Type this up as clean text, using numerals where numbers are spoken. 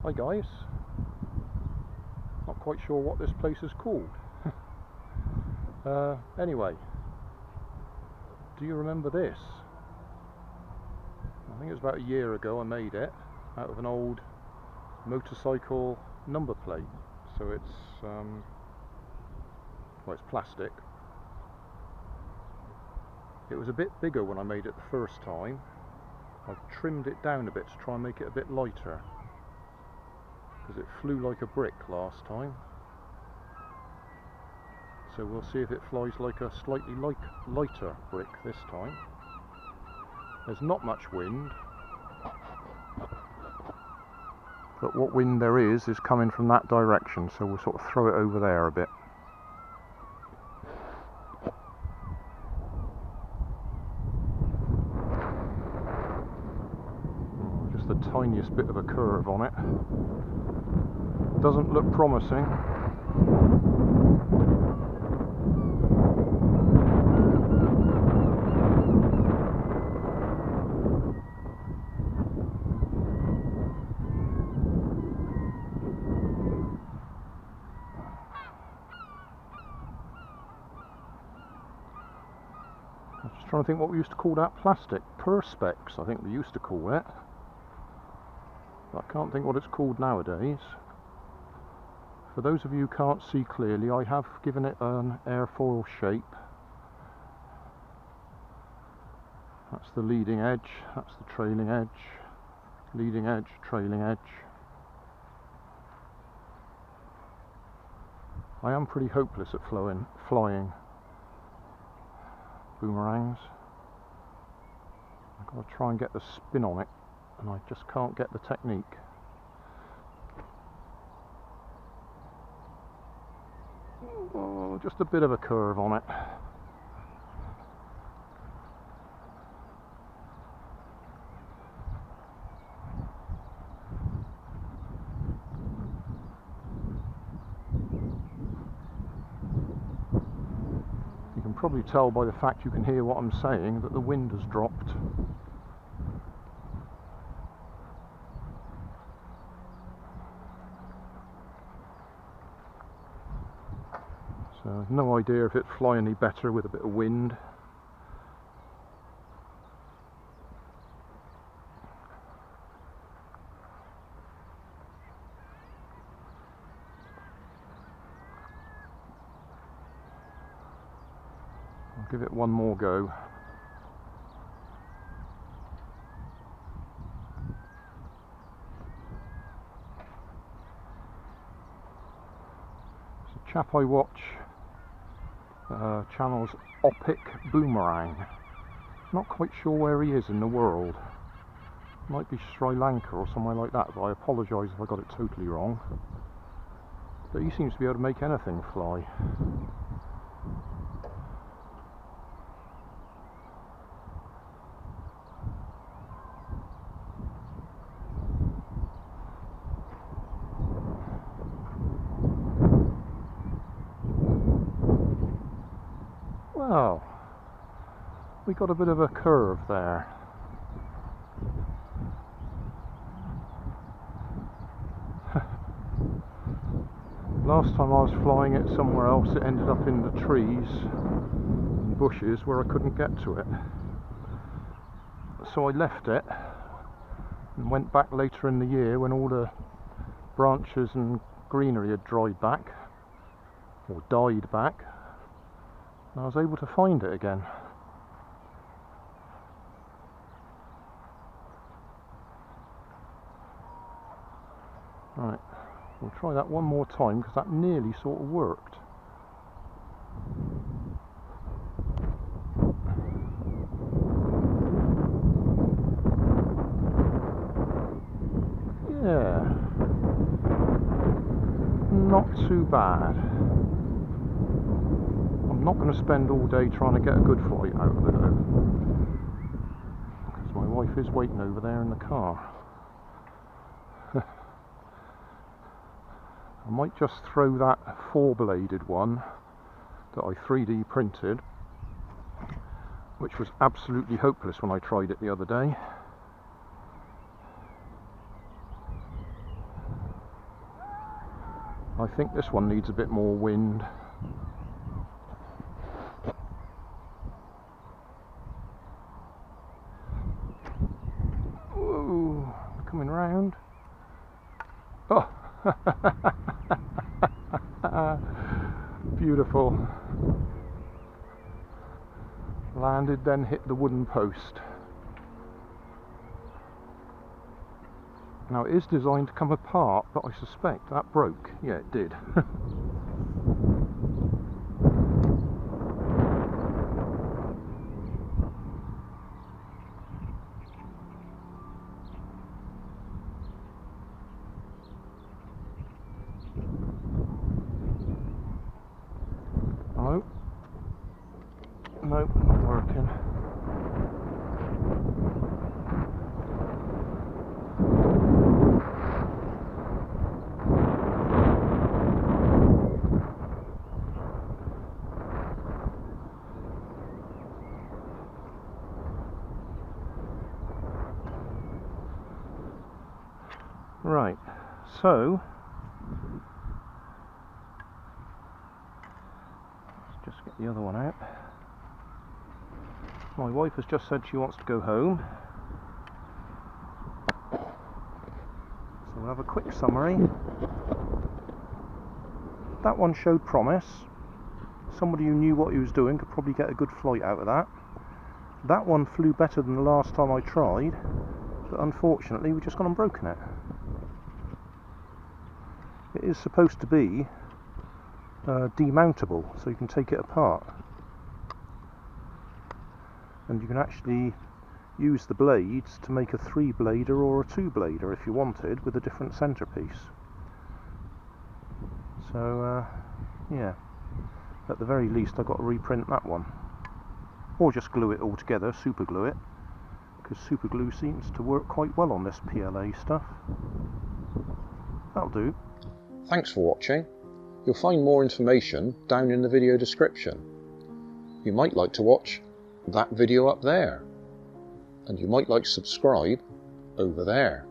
Hi guys, not quite sure what this place is called. Anyway, do you remember this? I think it was about a year ago I made it out of an old motorcycle number plate. So it's well, it's plastic. It was a bit bigger when I made it the first time. I've trimmed it down a bit to try and make it a bit lighter, because it flew like a brick last time. So we'll see if it flies like a slightly lighter brick this time. There's not much wind, but what wind there is coming from that direction, so we'll sort of throw it over there a bit. Just the tiniest bit of a curve on it. Doesn't look promising. I'm just trying to think what we used to call that plastic. Perspex, I think we used to call it. I can't think what it's called nowadays. For those of you who can't see clearly, I have given it an airfoil shape. That's the leading edge, that's the trailing edge, leading edge, trailing edge. I am pretty hopeless at flying boomerangs. I've got to try and get the spin on it, and I just can't get the technique. Oh, just a bit of a curve on it. You can probably tell by the fact you can hear what I'm saying that the wind has dropped. So no idea if it'd fly any better with a bit of wind. I'll give it one more go. It's a chap I watch. Channel's Boomerang. Not quite sure where he is in the world. Might be Sri Lanka or somewhere like that, but I apologise if I got it totally wrong. But he seems to be able to make anything fly. Well, we got a bit of a curve there. Last time I was flying it somewhere else, it ended up in the trees and bushes where I couldn't get to it. So I left it and went back later in the year when all the branches and greenery had dried back, or died back. I was able to find it again. Right, we'll try that one more time because that nearly sort of worked. Yeah, not too bad. I'm not going to spend all day trying to get a good flight out of it though, because my wife is waiting over there in the car. I might just throw that four-bladed one that I 3D printed, which was absolutely hopeless when I tried it the other day. I think this one needs a bit more wind. Whoa, coming round. Oh, beautiful. Landed, then hit the wooden post. Now it is designed to come apart, but I suspect that broke. Yeah, it did. No. Nope, not working. Right, so let's just get the other one out. My wife has just said she wants to go home, so we'll have a quick summary. That one showed promise. Somebody who knew what he was doing could probably get a good flight out of that. That one flew better than the last time I tried, but unfortunately we've just gone and broken it. It is supposed to be demountable, so you can take it apart. And you can actually use the blades to make a 3-blader or a 2-blader if you wanted, with a different centerpiece. So yeah, at the very least I've got to reprint that one, or just glue it all together, super glue it, because super glue seems to work quite well on this PLA stuff. That'll do. Thanks for watching. You'll find more information down in the video description. You might like to watch that video up there, and you might like to subscribe over there.